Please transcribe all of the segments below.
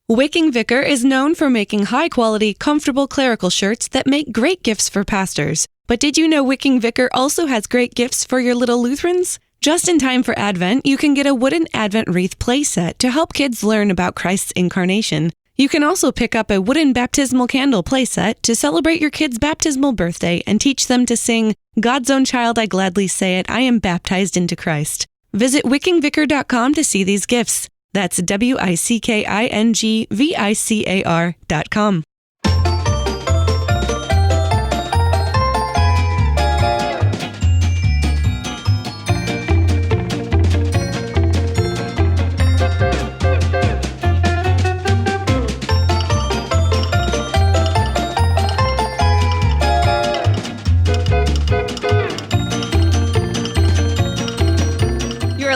Wicking Vicar is known for making high-quality, comfortable clerical shirts that make great gifts for pastors. But did you know Wicking Vicar also has great gifts for your little Lutherans? Just in time for Advent, you can get a wooden Advent wreath playset to help kids learn about Christ's incarnation. You can also pick up a wooden baptismal candle playset to celebrate your kid's baptismal birthday and teach them to sing, "God's own child, I gladly say it, I am baptized into Christ." Visit wickingvicar.com to see these gifts. That's wickingvicar.com.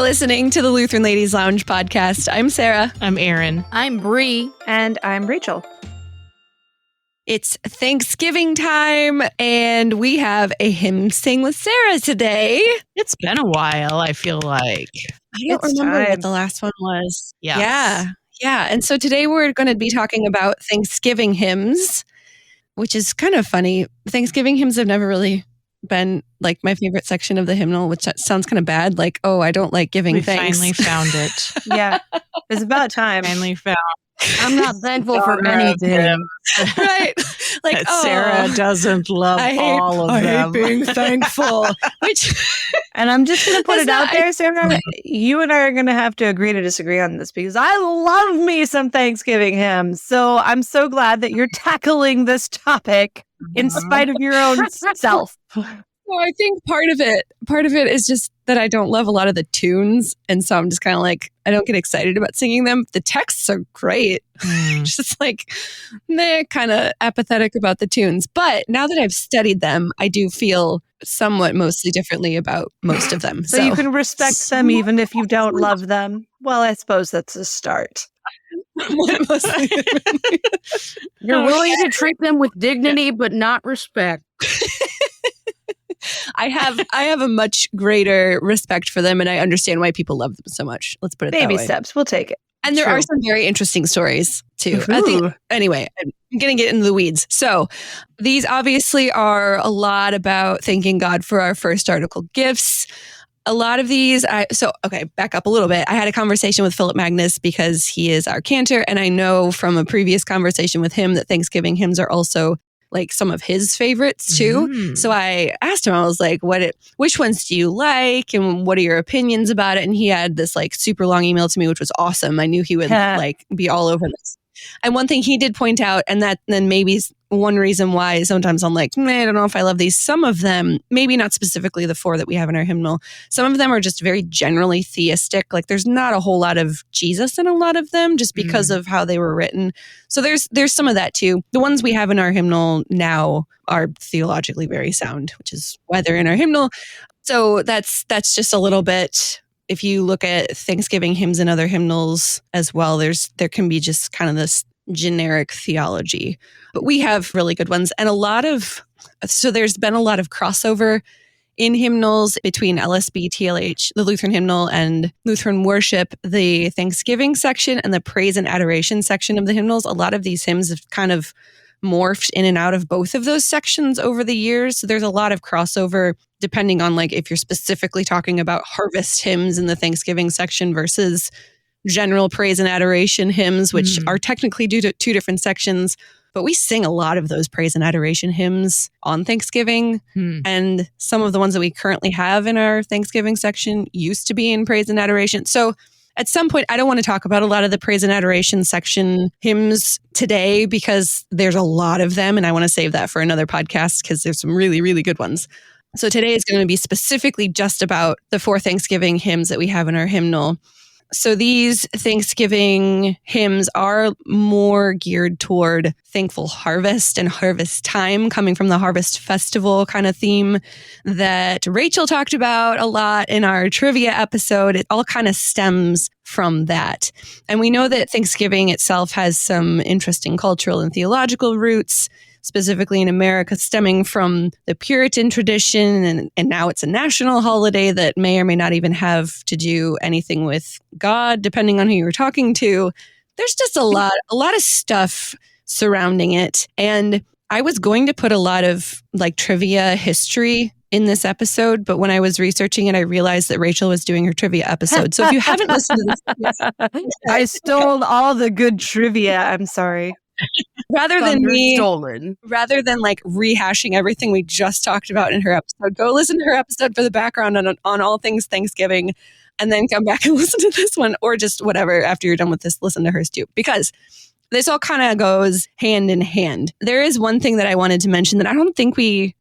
Listening to the Lutheran Ladies Lounge podcast. I'm Sarah. I'm Erin. I'm Bree. And I'm Rachel. It's Thanksgiving time, and we have a hymn sing with Sarah today. It's been a while, I feel like. I don't remember what the last one was. Yes. Yeah. And so today we're going to be talking about Thanksgiving hymns, which is kind of funny. Thanksgiving hymns have never really been like my favorite section of the hymnal, which sounds kind of bad. Like, oh, I don't like giving thanks. We finally found it. Yeah, it's about time. Finally found. I'm not thankful for anything. Right. Like, that Sarah doesn't love all of them. I hate being thankful. And I'm just going to put it out there, Sarah. You and I are going to have to agree to disagree on this because I love me some Thanksgiving hymns. So I'm so glad that you're tackling this topic in spite of your own self. Well, I think part of it is just that I don't love a lot of the tunes. And so I'm just kind of like, I don't get excited about singing them. The texts are great. Just like, they're kind of apathetic about the tunes. But now that I've studied them, I do feel somewhat mostly differently about most of them. So you can respect them even if you don't love them. Well, I suppose that's a start. You're willing to treat them with dignity, but not respect. I have a much greater respect for them, and I understand why people love them so much. Let's put it that way. Baby steps. We'll take it. And there are some very interesting stories, too. I think, anyway, I'm going to get into the weeds. So these obviously are a lot about thanking God for our first article gifts. A lot of these, back up a little bit. I had a conversation with Philip Magnus because he is our cantor, and I know from a previous conversation with him that Thanksgiving hymns are also like some of his favorites too. So I asked him, I was like, which ones do you like? And what are your opinions about it? And he had this like super long email to me, which was awesome. I knew he would like be all over this. And one thing he did point out, and that then maybe one reason why sometimes I'm like, I don't know if I love these. Some of them, maybe not specifically the 4 that we have in our hymnal, some of them are just very generally theistic. Like there's not a whole lot of Jesus in a lot of them just because of how they were written. So there's some of that too. The ones we have in our hymnal now are theologically very sound, which is why they're in our hymnal. So that's just a little bit. If you look at Thanksgiving hymns and other hymnals as well, there can be just kind of this generic theology. But we have really good ones. And so there's been a lot of crossover in hymnals between LSB, TLH, the Lutheran hymnal, and Lutheran worship, the Thanksgiving section and the praise and adoration section of the hymnals. A lot of these hymns have kind of morphed in and out of both of those sections over the years. So there's a lot of crossover depending on like if you're specifically talking about harvest hymns in the Thanksgiving section versus general praise and adoration hymns, which are technically due to 2 different sections. But we sing a lot of those praise and adoration hymns on Thanksgiving. And some of the ones that we currently have in our Thanksgiving section used to be in praise and adoration. So at some point, I don't want to talk about a lot of the praise and adoration section hymns today because there's a lot of them. And I want to save that for another podcast because there's some really, really good ones. So today is going to be specifically just about the 4 Thanksgiving hymns that we have in our hymnal. So these Thanksgiving hymns are more geared toward thankful harvest and harvest time, coming from the harvest festival kind of theme that Rachel talked about a lot in our trivia episode. It all kind of stems from that. And we know that Thanksgiving itself has some interesting cultural and theological roots, specifically in America, stemming from the Puritan tradition. And now it's a national holiday that may or may not even have to do anything with God, depending on who you're talking to. there's just a lot of stuff surrounding it. And I was going to put a lot of like trivia history in this episode, but when I was researching it, I realized that Rachel was doing her trivia episode. So if you haven't listened to this, I stole all the good trivia. I'm sorry. rather than like rehashing everything we just talked about in her episode, go listen to her episode for the background on all things Thanksgiving, and then come back and listen to this one, or just whatever after you're done with this, listen to hers too, because this all kind of goes hand in hand. There is one thing that I wanted to mention that I don't think we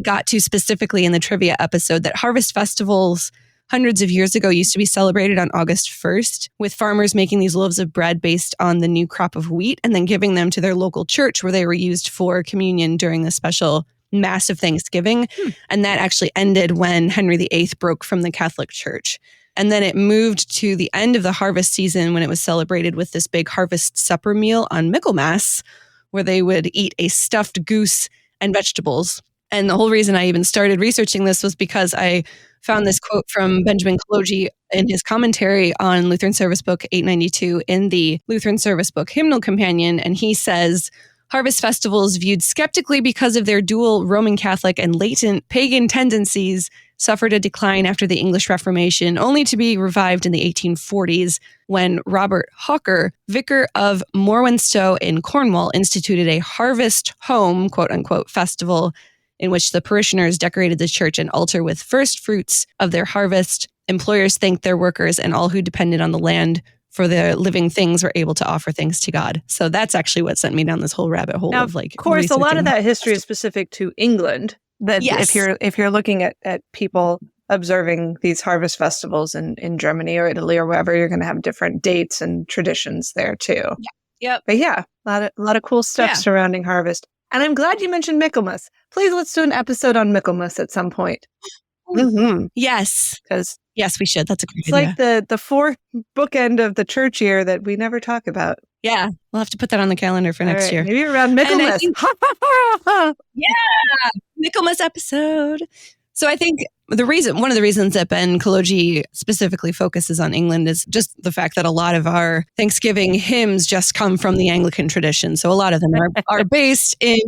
got to specifically in the trivia episode, that harvest festivals hundreds of years ago used to be celebrated on August 1st, with farmers making these loaves of bread based on the new crop of wheat and then giving them to their local church, where they were used for communion during the special massive Thanksgiving. And that actually ended when Henry VIII broke from the Catholic Church. And then it moved to the end of the harvest season when it was celebrated with this big harvest supper meal on Michaelmas, where they would eat a stuffed goose and vegetables. And the whole reason I even started researching this was because I found this quote from Benjamin Kaloji in his commentary on Lutheran Service Book 892 in the Lutheran Service Book Hymnal Companion. And he says, harvest festivals viewed skeptically because of their dual Roman Catholic and latent pagan tendencies suffered a decline after the English Reformation, only to be revived in the 1840s when Robert Hawker, vicar of Morwenstow in Cornwall, instituted a harvest home, quote unquote, festival in which the parishioners decorated the church and altar with first fruits of their harvest. Employers thanked their workers, and all who depended on the land for their living things were able to offer thanks to God. So that's actually what sent me down this whole rabbit hole of like. Of course, a lot of that history is specific to England. That yes. if you're looking at people observing these harvest festivals in Germany or Italy or wherever, you're going to have different dates and traditions there too. Yep. But yeah, a lot of cool stuff surrounding harvest. And I'm glad you mentioned Michaelmas. Please, let's do an episode on Michaelmas at some point. Mm-hmm. Yes. Because yes, we should. That's a great idea. It's like the fourth bookend of the church year that we never talk about. Yeah. We'll have to put that on the calendar for next year. Maybe around Michaelmas. Yeah. Michaelmas episode. So I think one of the reasons that Ben Kaloji specifically focuses on England is just the fact that a lot of our Thanksgiving hymns just come from the Anglican tradition. So a lot of them are based in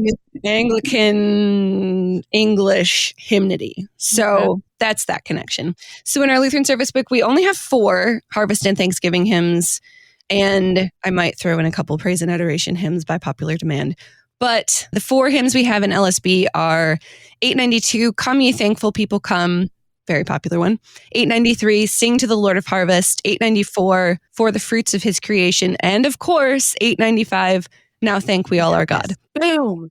Anglican English hymnody. So that's that connection. So in our Lutheran Service Book, we only have 4 harvest and Thanksgiving hymns. And I might throw in a couple praise and adoration hymns by popular demand. But the 4 hymns we have in LSB are 892, Come Ye Thankful People Come, very popular one. 893, Sing to the Lord of Harvest. 894, For the Fruits of His Creation. And of course, 895, Now Thank We All Our God. Boom.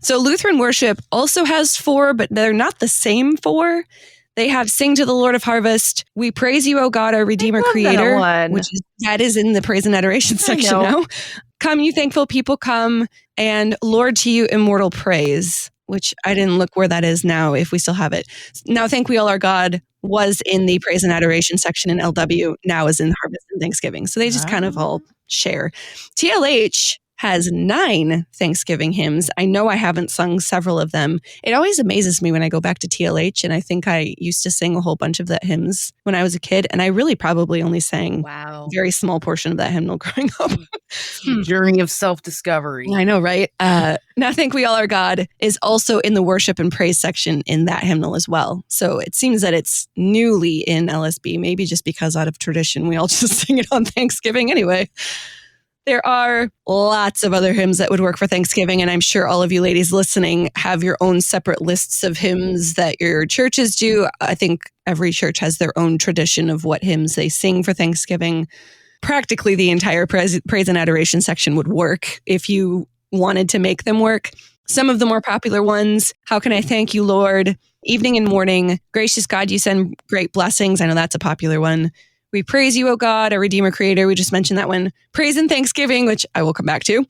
So Lutheran worship also has 4, but they're not the same 4. They have Sing to the Lord of Harvest, We Praise You, O God, our Redeemer, Creator, which is in the praise and adoration section now. Come, you thankful people, come, and Lord to you, immortal praise, which I didn't look where that is now, if we still have it. Now Thank We All Our God was in the praise and adoration section in LW, now is in Harvest and Thanksgiving. So they just kind of all share. TLH has 9 Thanksgiving hymns. I know I haven't sung several of them. It always amazes me when I go back to TLH, and I think I used to sing a whole bunch of that hymns when I was a kid, and I really probably only sang a very small portion of that hymnal growing up. Journey of self-discovery. I know, right? Now Thank We All Our God is also in the worship and praise section in that hymnal as well. So it seems that it's newly in LSB, maybe just because out of tradition, we all just sing it on Thanksgiving anyway. There are lots of other hymns that would work for Thanksgiving, and I'm sure all of you ladies listening have your own separate lists of hymns that your churches do. I think every church has their own tradition of what hymns they sing for Thanksgiving. Practically the entire praise and adoration section would work if you wanted to make them work. Some of the more popular ones, How Can I Thank You, Lord? Evening and Morning, Gracious God, You Send Great Blessings. I know that's a popular one. We Praise You, O God, our Redeemer, Creator. We just mentioned that one. Praise and Thanksgiving, which I will come back to.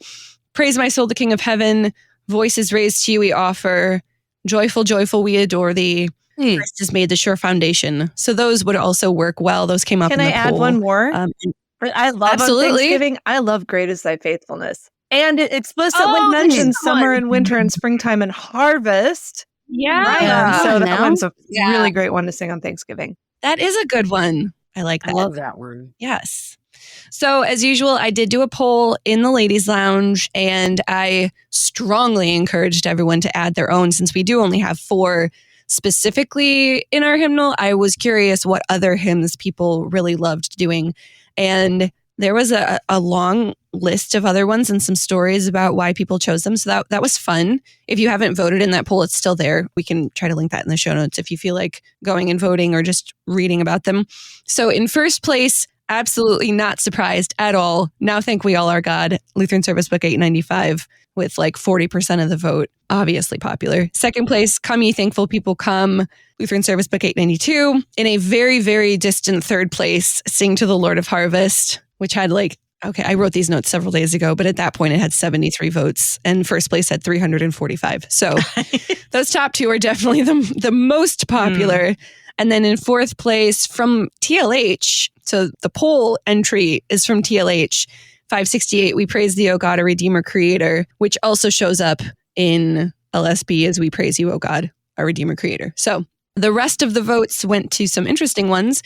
Praise my soul, the King of Heaven. Voices raised to you we offer. Joyful, joyful, we adore thee. Christ has made the sure foundation. So those would also work well. Those came up in the poll. Can I add one more? I love on Thanksgiving. I love Great is Thy Faithfulness. And it explicitly mentions summer and winter and springtime and harvest. Yeah. Right. So that one's a really great one to sing on Thanksgiving. That is a good one. I like that. I love that word. Yes. So as usual, I did do a poll in the ladies' lounge, and I strongly encouraged everyone to add their own since we do only have 4 specifically in our hymnal. I was curious what other hymns people really loved doing. And there was a long list of other ones and some stories about why people chose them. So that was fun. If you haven't voted in that poll, it's still there. We can try to link that in the show notes if you feel like going and voting or just reading about them. So in first place, absolutely not surprised at all. Now Thank We All Our God, Lutheran Service Book 895 with like 40% of the vote. Obviously popular. Second place, Come Ye Thankful People Come, Lutheran Service Book 892. In a very, very distant third place, Sing to the Lord of Harvest, which had I wrote these notes several days ago, but at that point it had 73 votes and first place had 345. So those top 2 are definitely the most popular. And then in fourth place from TLH, so the poll entry is from TLH, 568, We Praise Thee, O God, a Redeemer Creator, which also shows up in LSB as We Praise You, O God, our Redeemer Creator. So the rest of the votes went to some interesting ones.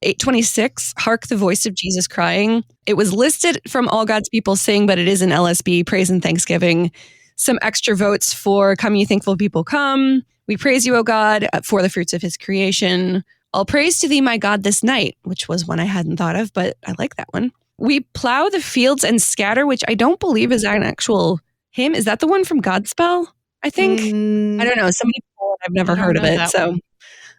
826, Hark the Voice of Jesus Crying. It was listed from All God's People Sing, but it is an LSB, Praise and Thanksgiving. Some extra votes for Come Ye Thankful People Come, We Praise You, O God, for the Fruits of His Creation. All Praise to Thee, My God, This Night, which was one I hadn't thought of, but I like that one. We Plow the Fields and Scatter, which I don't believe is an actual hymn. Is that the one from Godspell? I think. I don't know. Somebody, I've never heard of it. So,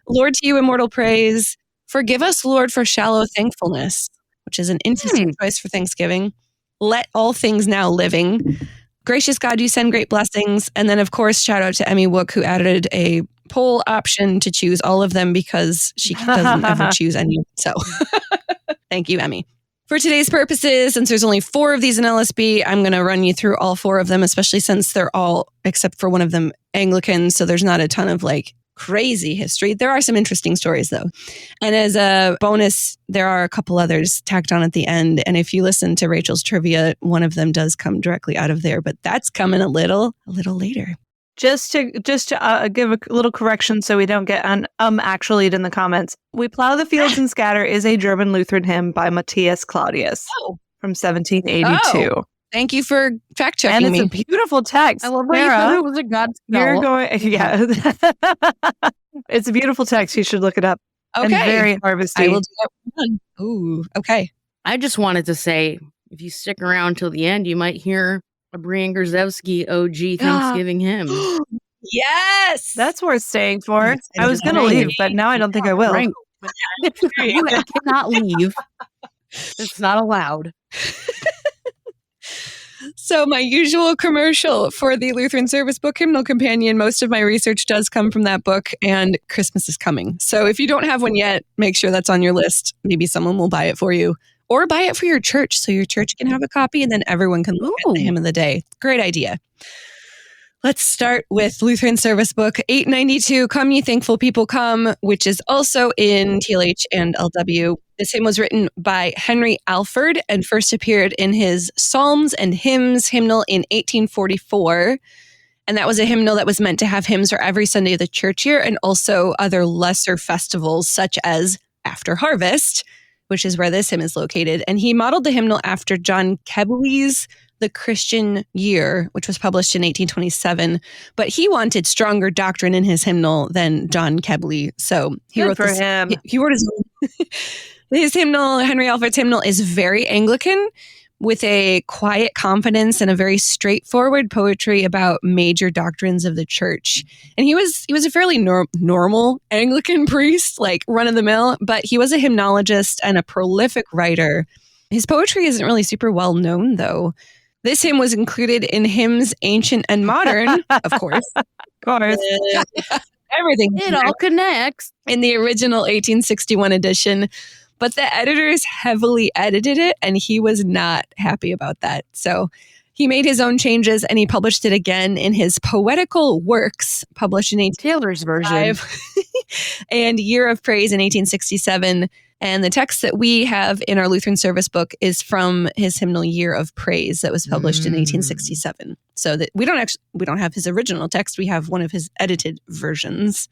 Lord, to You immortal praise. Forgive us, Lord, for shallow thankfulness, which is an interesting choice for Thanksgiving. Let all things now living. Gracious God, You send great blessings. And then, of course, shout out to Emmy Wook, who added a poll option to choose all of them because she doesn't ever choose any. So thank you, Emmy. For today's purposes, since there's only 4 of these in LSB, I'm going to run you through all 4 of them, especially since they're all, except for one of them, Anglican. So there's not a ton of crazy history. There are some interesting stories, though. And as a bonus, there are a couple others tacked on at the end. And if you listen to Rachel's trivia, one of them does come directly out of there, but that's coming a little later. Just to give a little correction so we don't get actually in the comments. We Plow the Fields and Scatter is a German Lutheran hymn by Matthias Claudius from 1782. Oh, thank you for fact checking me. And it's a beautiful text. I love how you thought it was a Godspell. You're going, yeah. It's a beautiful text. You should look it up. Okay. And very harvesty. I will do that one. Ooh, okay. I just wanted to say, if you stick around till the end, you might hear a Brian Grzelewski OG Thanksgiving hymn. Yes! That's worth staying for. I was going to leave, but now I don't think I will. Right. You cannot leave. It's not allowed. So my usual commercial for the Lutheran Service Book Hymnal Companion, most of my research does come from that book, and Christmas is coming. So if you don't have one yet, make sure that's on your list. Maybe someone will buy it for you. Or buy it for your church so your church can have a copy and then everyone can look at the hymn of the day. Great idea. Let's start with Lutheran Service Book 892, Come Ye Thankful People Come, which is also in TLH and LW. This hymn was written by Henry Alford and first appeared in his Psalms and Hymns hymnal in 1844. And that was a hymnal that was meant to have hymns for every Sunday of the church year and also other lesser festivals such as After Harvest, which is where this hymn is located. And he modeled the hymnal after John Kebley's The Christian Year, which was published in 1827. But he wanted stronger doctrine in his hymnal than John Kebley. So he wrote for him. He wrote his own. His hymnal, Henry Alford's hymnal, is very Anglican with a quiet confidence and a very straightforward poetry about major doctrines of the church. And he was a fairly normal Anglican priest, like run of the mill, but he was a hymnologist and a prolific writer. His poetry isn't really super well known, though. This hymn was included in Hymns Ancient and Modern, of course. Of course. Everything. It all connects. In the original 1861 edition. But the editors heavily edited it, and he was not happy about that. So he made his own changes, and he published it again in his Poetical Works, published in 1865. Taylor's version. And Year of Praise in 1867. And the text that we have in our Lutheran Service Book is from his hymnal Year of Praise that was published in 1867. So that we don't have his original text. We have one of his edited versions.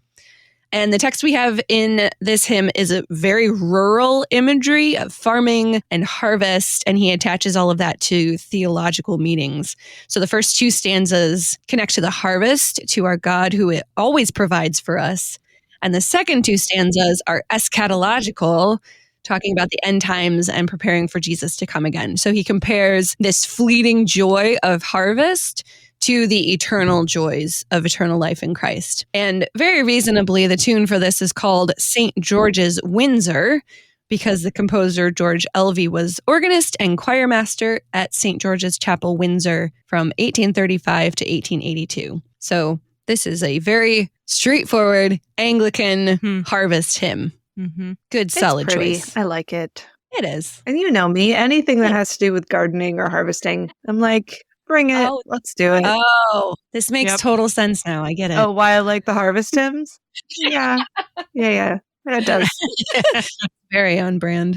And the text we have in this hymn is a very rural imagery of farming and harvest, and he attaches all of that to theological meanings. So the first two stanzas connect to the harvest, to our God who always provides for us. And the second two stanzas are eschatological, talking about the end times and preparing for Jesus to come again. So he compares this fleeting joy of harvest to the eternal joys of eternal life in Christ. And very reasonably, the tune for this is called St. George's Windsor, because the composer George Elvey was organist and choirmaster at St. George's Chapel, Windsor from 1835 to 1882. So this is a very straightforward Anglican harvest hymn. Mm-hmm. Good, solid choice. I like it. It is. And you know me, anything that has to do with gardening or harvesting, I'm like, bring it. Let's do it. Oh, this makes total sense now. I get it. Oh, why I like the harvest hymns? Yeah. It does. Very on brand.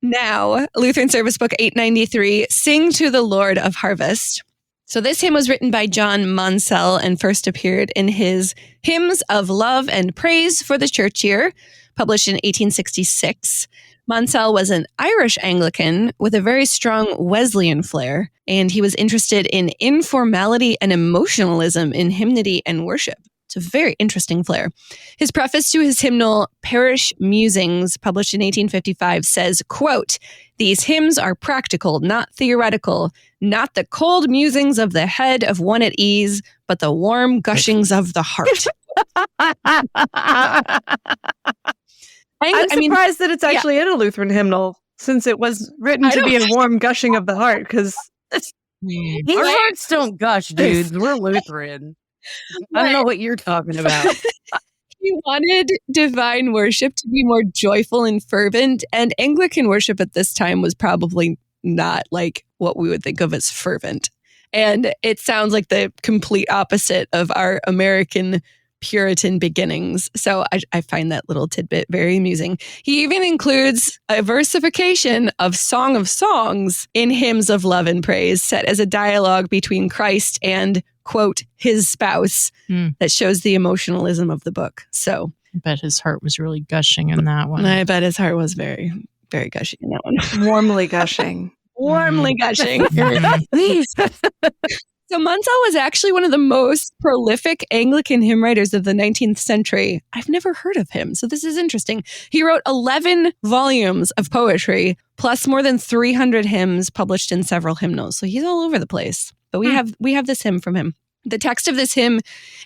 Now, Lutheran Service Book 893, Sing to the Lord of Harvest. So this hymn was written by John Mansell and first appeared in his Hymns of Love and Praise for the Church Year, published in 1866. Mansell was an Irish Anglican with a very strong Wesleyan flair, and he was interested in informality and emotionalism in hymnody and worship. It's a very interesting flair. His preface to his hymnal, Parish Musings, published in 1855, says, quote, "These hymns are practical, not theoretical, not the cold musings of the head of one at ease, but the warm gushings of the heart." I'm surprised that it's actually in a Lutheran hymnal, since it was written to be a warm gushing of the heart, because our hearts don't gush, dudes. We're Lutheran. I don't know what you're talking about. He wanted divine worship to be more joyful and fervent, and Anglican worship at this time was probably not like what we would think of as fervent. And it sounds like the complete opposite of our American Puritan beginnings. So I find that little tidbit very amusing. He even includes a versification of Song of Songs in Hymns of Love and Praise, set as a dialogue between Christ and, quote, his spouse, that shows the emotionalism of the book. So I bet his heart was really gushing in that one. I bet his heart was very, very gushing in that one. Warmly gushing. Warmly gushing. So Mansell was actually one of the most prolific Anglican hymn writers of the 19th century. I've never heard of him, so this is interesting. He wrote 11 volumes of poetry, plus more than 300 hymns published in several hymnals. So he's all over the place. But we have this hymn from him. The text of this hymn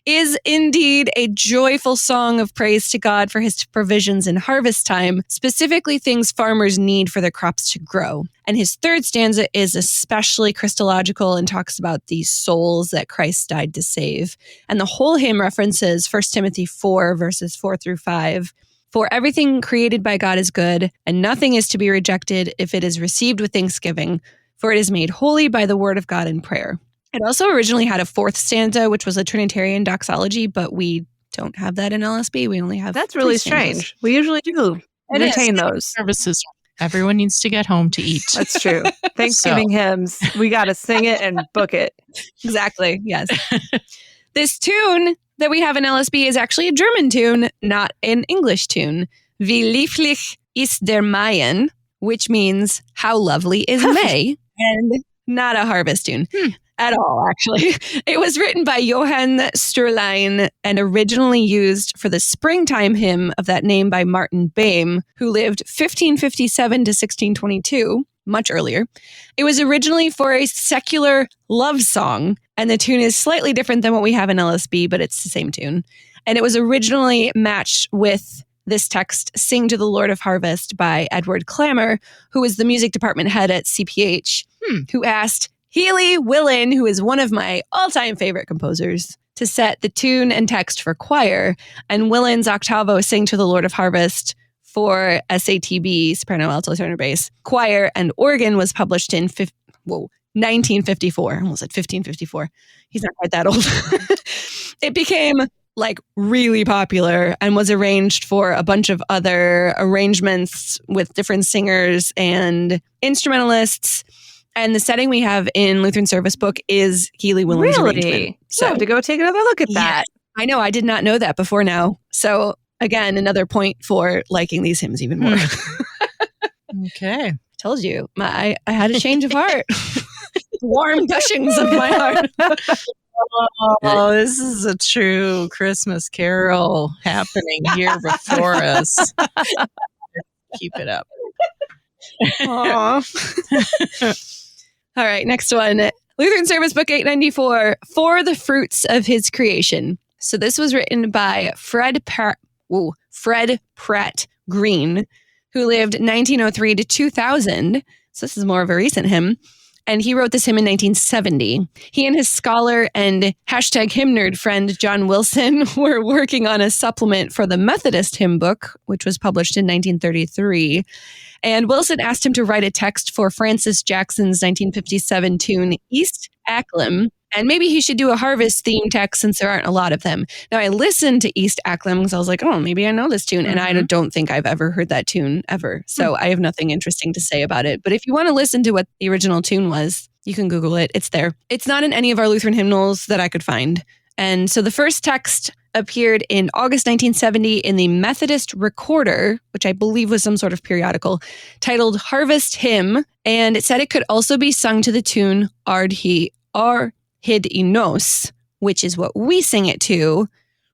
is indeed a joyful song of praise to God for his provisions in harvest time, specifically things farmers need for their crops to grow. And his third stanza is especially Christological and talks about these souls that Christ died to save. And the whole hymn references 1 Timothy 4, verses 4 through 5. For everything created by God is good, and nothing is to be rejected if it is received with thanksgiving, for it is made holy by the word of God in prayer. It also originally had a fourth stanza, which was a Trinitarian doxology, but we don't have that in LSB. We only have That's really strange. We usually do retain those. Services. Everyone needs to get home to eat. That's true. Thanksgiving hymns. We got to sing it and book it. Exactly. Yes. This tune that we have in LSB is actually a German tune, not an English tune. Wie lieblich ist der Maien, which means how lovely is May, and not a harvest tune. At all, actually. It was written by Johann Sturlein and originally used for the springtime hymn of that name by Martin Boehm, who lived 1557 to 1622, much earlier. It was originally for a secular love song, and the tune is slightly different than what we have in LSB, but it's the same tune. And it was originally matched with this text, Sing to the Lord of Harvest, by Edward Clammer, who was the music department head at CPH, who asked Healy Willen, who is one of my all-time favorite composers, to set the tune and text for choir, and Willen's octavo Sing to the Lord of Harvest for SATB, soprano, alto, tenor, bass, choir, and organ was published in 1954. I almost said 1554. He's not quite that old. It became like really popular and was arranged for a bunch of other arrangements with different singers and instrumentalists. And the setting we have in Lutheran Service Book is Keely Williams' arrangement. Really? So I have to go take another look at that. I know. I did not know that before now. So again, another point for liking these hymns even more. Okay. Told you. I had a change of heart. Warm gushings of my heart. Oh, this is a true Christmas carol happening here before us. Keep it up. All right, next one. Lutheran Service Book 894, For the Fruits of His Creation. So this was written by Fred Pratt Green, who lived 1903 to 2000. So this is more of a recent hymn. And he wrote this hymn in 1970. He and his scholar and #hymn nerd friend John Wilson were working on a supplement for the Methodist hymn book, which was published in 1933. And Wilson asked him to write a text for Francis Jackson's 1957 tune, East Acklam. And maybe he should do a harvest theme text since there aren't a lot of them. Now, I listened to East Acklam because I was like, oh, maybe I know this tune. And I don't think I've ever heard that tune ever. So I have nothing interesting to say about it. But if you want to listen to what the original tune was, you can Google it. It's there. It's not in any of our Lutheran hymnals that I could find. And so the first text appeared in August 1970 in the Methodist Recorder, which I believe was some sort of periodical, titled Harvest Hymn. And it said it could also be sung to the tune Ard Hid Inos, which is what we sing it to,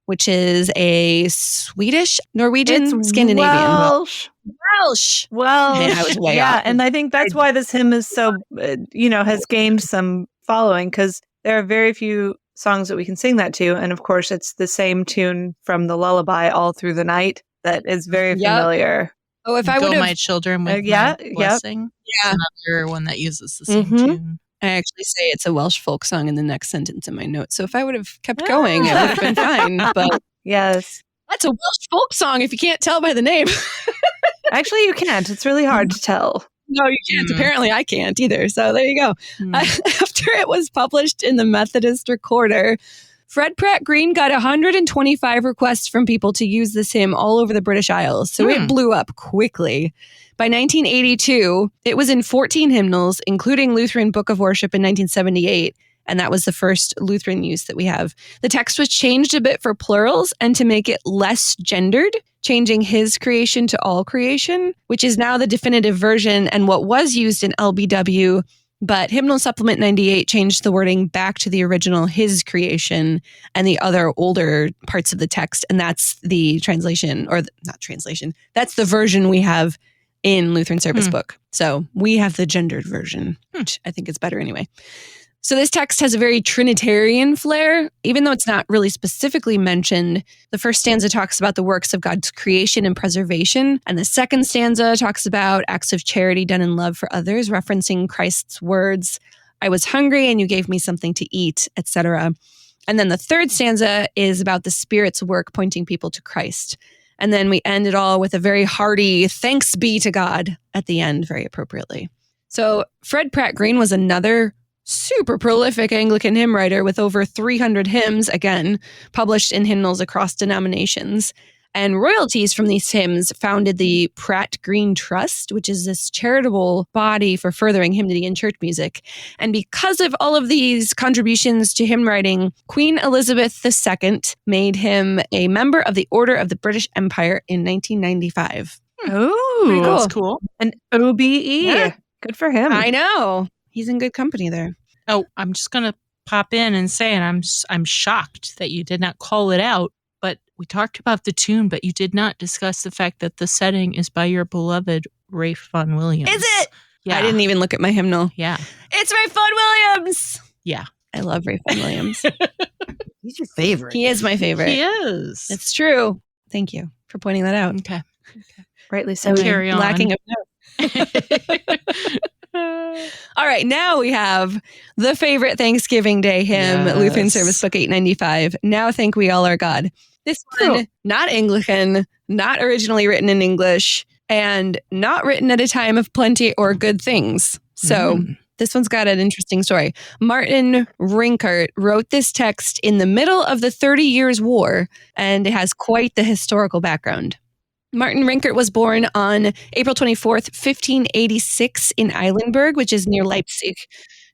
which is a Swedish, Norwegian, Scandinavian. Welsh. Man, I was way off. And I think that's why this hymn is so, has gained some following, because there are very few songs that we can sing that to. And of course, it's the same tune from the lullaby All Through the Night that is very familiar. Oh, if I would have... my children with my blessing. Yeah. Another one that uses the same tune. I actually say it's a Welsh folk song in the next sentence in my notes. So if I would have kept going, it would have been fine. But yes, that's a Welsh folk song if you can't tell by the name. Actually, you can't. It's really hard to tell. No, you can't. Apparently, I can't either. So there you go. After it was published in the Methodist Recorder, Fred Pratt Green got 125 requests from people to use this hymn all over the British Isles. So it blew up quickly. By 1982, it was in 14 hymnals, including Lutheran Book of Worship in 1978. And that was the first Lutheran use that we have. The text was changed a bit for plurals and to make it less gendered, changing his creation to all creation, which is now the definitive version and what was used in LBW. But Hymnal Supplement 98 changed the wording back to the original his creation and the other older parts of the text. And that's the translation, or not translation, that's the version we have in Lutheran Service Book. So we have the gendered version, which I think is better anyway. So this text has a very Trinitarian flair, even though it's not really specifically mentioned. The first stanza talks about the works of God's creation and preservation. And the second stanza talks about acts of charity done in love for others, referencing Christ's words, I was hungry and you gave me something to eat, etc. And then the third stanza is about the Spirit's work pointing people to Christ. And then we end it all with a very hearty thanks be to God at the end, very appropriately. So Fred Pratt Green was another super prolific Anglican hymn writer with over 300 hymns, again, published in hymnals across denominations. And royalties from these hymns founded the Pratt Green Trust, which is this charitable body for furthering hymnody in church music. And because of all of these contributions to hymn writing, Queen Elizabeth II made him a member of the Order of the British Empire in 1995. Oh, pretty cool. That's cool. An OBE. Yeah. Good for him. I know. He's in good company there. Oh, I'm just going to pop in and say, and I'm shocked that you did not call it out, but we talked about the tune, but you did not discuss the fact that the setting is by your beloved Rafe Vaughan Williams. Is it? Yeah. I didn't even look at my hymnal. Yeah. It's Rafe Vaughan Williams. Yeah. I love Rafe Vaughan Williams. He's your favorite. He is my favorite. He is. It's true. Thank you for pointing that out. Okay. Rightly so. Carry on. Lacking of notes. All right, now we have the favorite Thanksgiving Day hymn, Yes. Lutheran Service Book 895. Now Thank We All Our God. This one, not Anglican, not originally written in English, and not written at a time of plenty or good things. So this one's got an interesting story. Martin Rinkart wrote this text in the middle of the 30 Years' War, and it has quite the historical background. Martin Rinkart was born on April 24th, 1586 in Eilenburg, which is near Leipzig,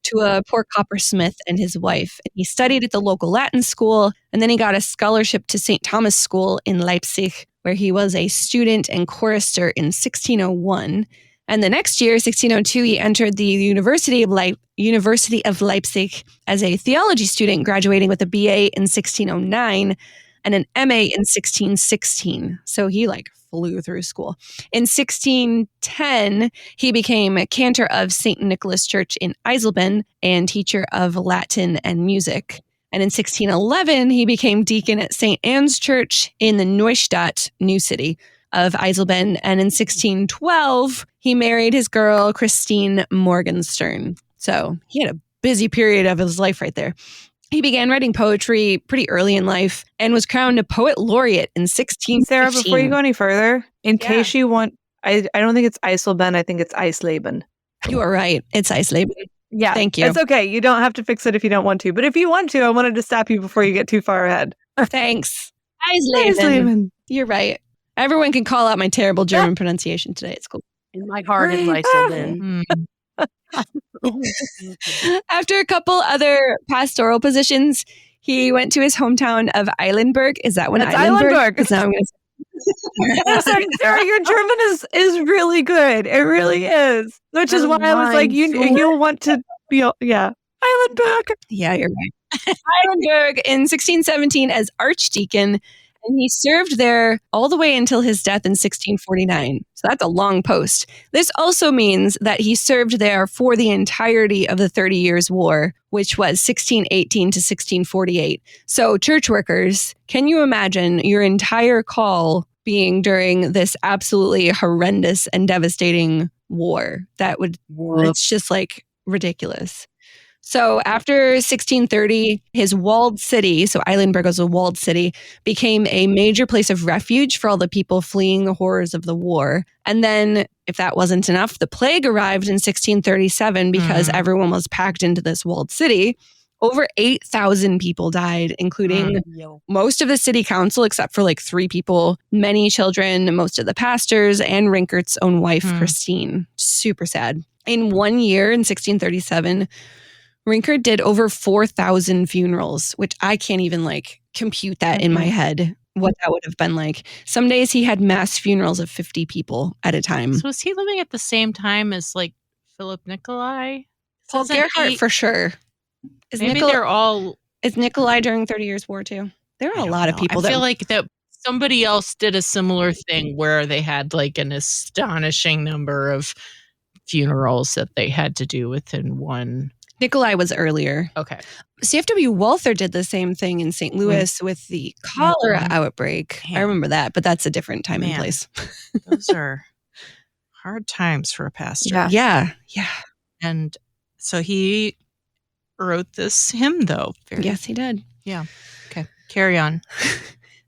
to a poor coppersmith and his wife. He studied at the local Latin school, and then he got a scholarship to St. Thomas School in Leipzig, where he was a student and chorister in 1601. And the next year, 1602, he entered the University of Leipzig as a theology student, graduating with a BA in 1609 and an MA in 1616. So he flew through school. In 1610, he became a cantor of St. Nicholas Church in Eisleben and teacher of Latin and music. And in 1611, he became deacon at St. Anne's Church in the Neustadt, New City of Eisleben. And in 1612, he married his girl, Christine Morgenstern. So he had a busy period of his life right there. He began writing poetry pretty early in life and was crowned a poet laureate in 1615. Sarah, before you go any further, in case you want, I don't think it's Eisleben, I think it's Eisleben. You are right. It's Eisleben. Yeah. Thank you. It's okay. You don't have to fix it if you don't want to. But if you want to, I wanted to stop you before you get too far ahead. Thanks. Eisleben. You're right. Everyone can call out my terrible German pronunciation today. It's cool. In my heart is Eisleben. After a couple other pastoral positions, he went to his hometown of Eilenburg. Is that one? Eilenburg? Because now I'm going to say. Sarah, your German is really good. It really is. Which is why I was like, you'll want to be, Eilenburg. Yeah, you're right. Eilenburg in 1617 as archdeacon. And he served there all the way until his death in 1649. So that's a long post. This also means that he served there for the entirety of the 30 Years' War, which was 1618 to 1648. So church workers, can you imagine your entire call being during this absolutely horrendous and devastating war? It's just ridiculous. So after 1630, his walled city, so Eilenburg was a walled city, became a major place of refuge for all the people fleeing the horrors of the war. And then, if that wasn't enough, the plague arrived in 1637 because everyone was packed into this walled city. Over 8,000 people died, including most of the city council, except for 3 people, many children, most of the pastors, and Rinkart's own wife, Christine. Super sad. In 1 year, in 1637, Rinkart did over 4,000 funerals, which I can't even compute that in my head, what that would have been like. Some days he had mass funerals of 50 people at a time. So was he living at the same time as Philip Nicolai? Paul Gerhardt for sure. Is Nicolai during 30 Years' War too? There are a lot of people I feel like that somebody else did a similar thing where they had an astonishing number of funerals that they had to do within one. Nicolai was earlier. Okay. C.F.W. Walther did the same thing in St. Louis with the cholera outbreak. I remember that, but that's a different time and place. Those are hard times for a pastor. Yeah. And so he wrote this hymn, though. Yes, he did. Yeah. Okay. Carry on.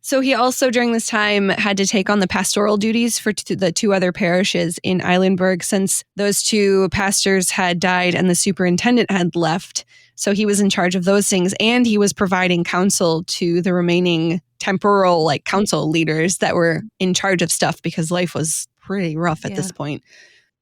So he also, during this time, had to take on the pastoral duties for the 2 other parishes in Eilenburg, since those 2 pastors had died and the superintendent had left. So he was in charge of those things, and he was providing counsel to the remaining temporal council leaders that were in charge of stuff, because life was pretty rough at this point.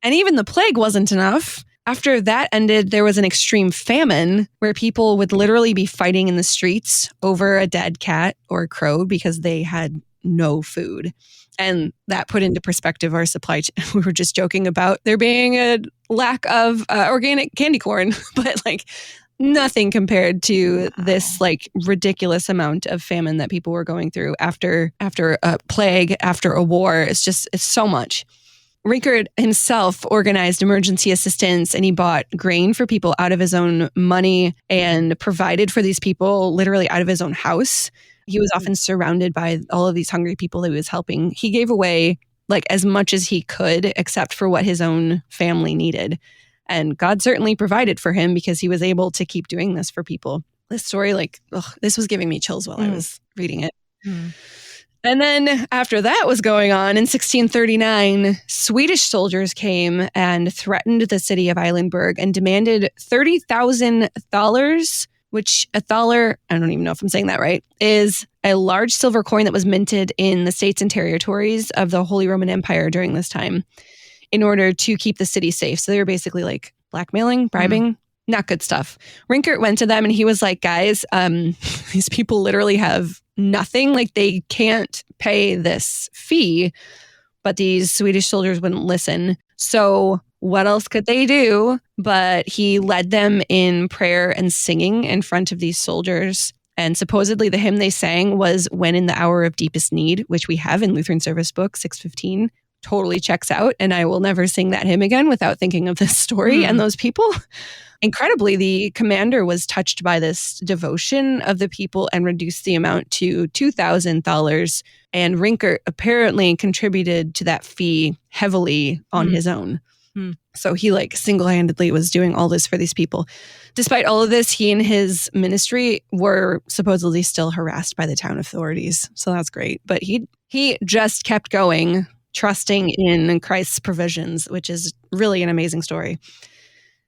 And even the plague wasn't enough. After that ended, there was an extreme famine where people would literally be fighting in the streets over a dead cat or crow because they had no food. And that put into perspective our supply chain. We were just joking about there being a lack of organic candy corn, but nothing compared to this ridiculous amount of famine that people were going through after a plague, after a war. It's so much. Rinkart himself organized emergency assistance, and he bought grain for people out of his own money and provided for these people literally out of his own house. He was often surrounded by all of these hungry people that he was helping. He gave away as much as he could, except for what his own family needed. And God certainly provided for him because he was able to keep doing this for people. This story, this was giving me chills while I was reading it. And then after that was going on, in 1639, Swedish soldiers came and threatened the city of Eilenburg and demanded $30,000, which a thaler, I don't even know if I'm saying that right, is a large silver coin that was minted in the states and territories of the Holy Roman Empire during this time in order to keep the city safe. So they were basically like blackmailing, bribing, not good stuff. Rinkert went to them and he was like, guys, these people literally have nothing. Like they can't pay this fee, but these Swedish soldiers wouldn't listen. So what else could they do? But he led them in prayer and singing in front of these soldiers. And supposedly the hymn they sang was When in the Hour of Deepest Need, which we have in Lutheran Service Book 615. Totally checks out. And I will never sing that hymn again without thinking of this story and those people. Incredibly, the commander was touched by this devotion of the people and reduced the amount to $2,000. And Rinkert apparently contributed to that fee heavily on his own. So he like single-handedly was doing all this for these people. Despite all of this, he and his ministry were supposedly still harassed by the town authorities. So that's great. But he just kept going, trusting in Christ's provisions, which is really an amazing story.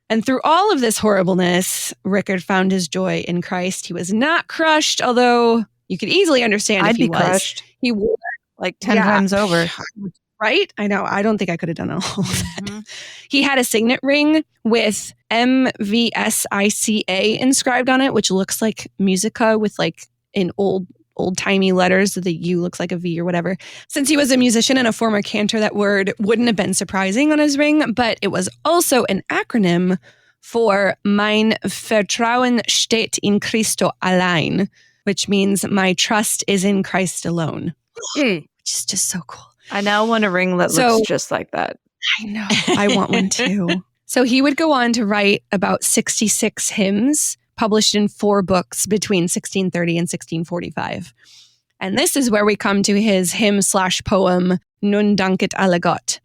And through all of this horribleness, Rickard found his joy in Christ. He was not crushed, although you could easily understand if he was. Crushed. He would. Like 10 times over. Right? I know. I don't think I could have done all of that. He had a signet ring with MVSICA inscribed on it, which looks like musica with like in old-timey letters. The U looks like a V or whatever. Since he was a musician and a former cantor, that word wouldn't have been surprising on his ring, but it was also an acronym for Mein Vertrauen steht in Christo allein, which means my trust is in Christ alone, which is just so cool. I now want a ring that looks just like that. I know. I want one too. So he would go on to write about 66 hymns published in 4 books between 1630 and 1645. And this is where we come to his hymn/poem, Nun danket alle Gott.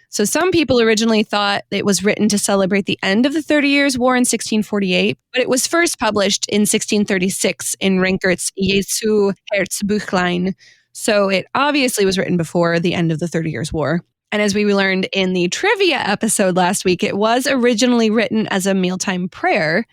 So some people originally thought it was written to celebrate the end of the 30 Years' War in 1648, but it was first published in 1636 in Rinkert's Jesu Herzbuchlein. So it obviously was written before the end of the 30 Years' War. And as we learned in the trivia episode last week, it was originally written as a mealtime prayer.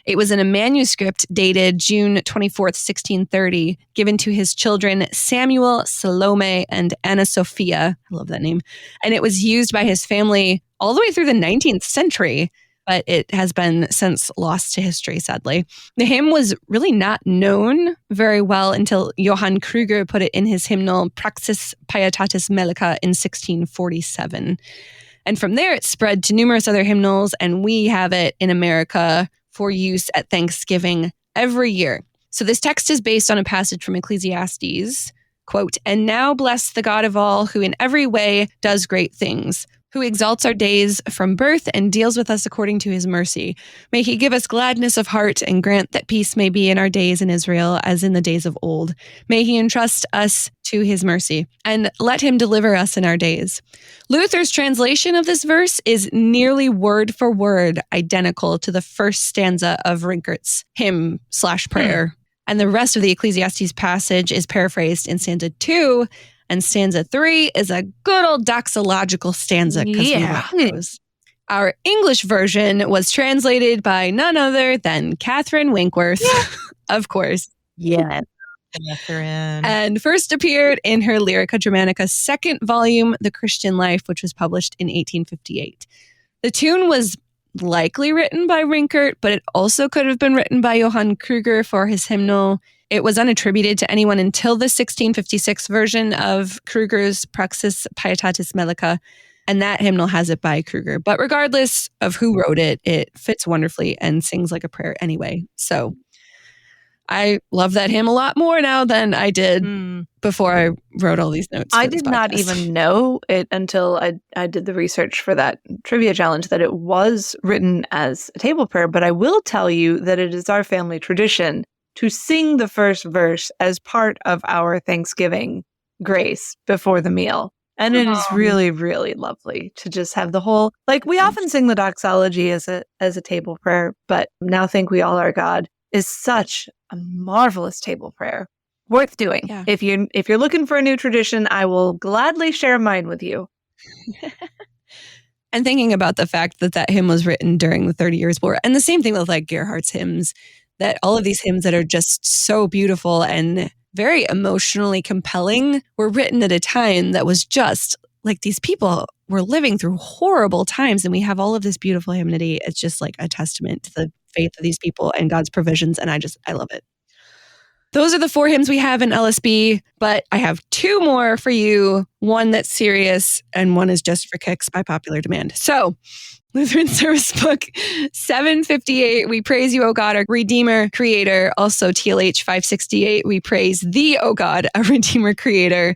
It was in a manuscript dated June 24th, 1630, given to his children Samuel, Salome, and Anna Sophia. I love that name. And it was used by his family all the way through the 19th century, but it has been since lost to history, sadly. The hymn was really not known very well until Johann Krüger put it in his hymnal Praxis Pietatis Melica in 1647. And from there, it spread to numerous other hymnals, and we have it in America for use at Thanksgiving every year. So this text is based on a passage from Ecclesiastes, quote, "And now bless the God of all, who in every way does great things, who exalts our days from birth and deals with us according to his mercy. May he give us gladness of heart and grant that peace may be in our days in Israel as in the days of old. May he entrust us to his mercy and let him deliver us in our days." Luther's translation of this verse is nearly word for word identical to the first stanza of Rinkert's hymn/prayer. And the rest of the Ecclesiastes passage is paraphrased in stanza 2. And stanza 3 is a good old doxological stanza because we like those. Our English version was translated by none other than Catherine Winkworth, of course. Yeah. Catherine. And first appeared in her Lyrica Germanica second volume, The Christian Life, which was published in 1858. The tune was likely written by Rinkert, but it also could have been written by Johann Krüger for his hymnal. It was unattributed to anyone until the 1656 version of Krüger's Praxis Pietatis Melica, and that hymnal has it by Krüger. But regardless of who wrote it, it fits wonderfully and sings like a prayer anyway. So I love that hymn a lot more now than I did before I wrote all these notes. I did not even know it until I did the research for that trivia challenge that it was written as a table prayer, but I will tell you that it is our family tradition to sing the first verse as part of our Thanksgiving grace before the meal. And it is really, really lovely to just have the whole, like we often sing the doxology as a table prayer, but Now Thank We All Our God is such a marvelous table prayer. Worth doing. Yeah. If you're looking for a new tradition, I will gladly share mine with you. And thinking about the fact that that hymn was written during the 30 Years' War, and the same thing with like Gerhardt's hymns, that all of these hymns that are just so beautiful and very emotionally compelling were written at a time that was just like these people were living through horrible times. And we have all of this beautiful hymnody. It's just like a testament to the faith of these people and God's provisions. And I love it. Those are the 4 hymns we have in LSB, but I have 2 more for you. One that's serious and one is just for kicks by popular demand. So Lutheran Service Book 758, we praise you, O God, our Redeemer, Creator. Also TLH 568, we praise thee, O God, our Redeemer, Creator.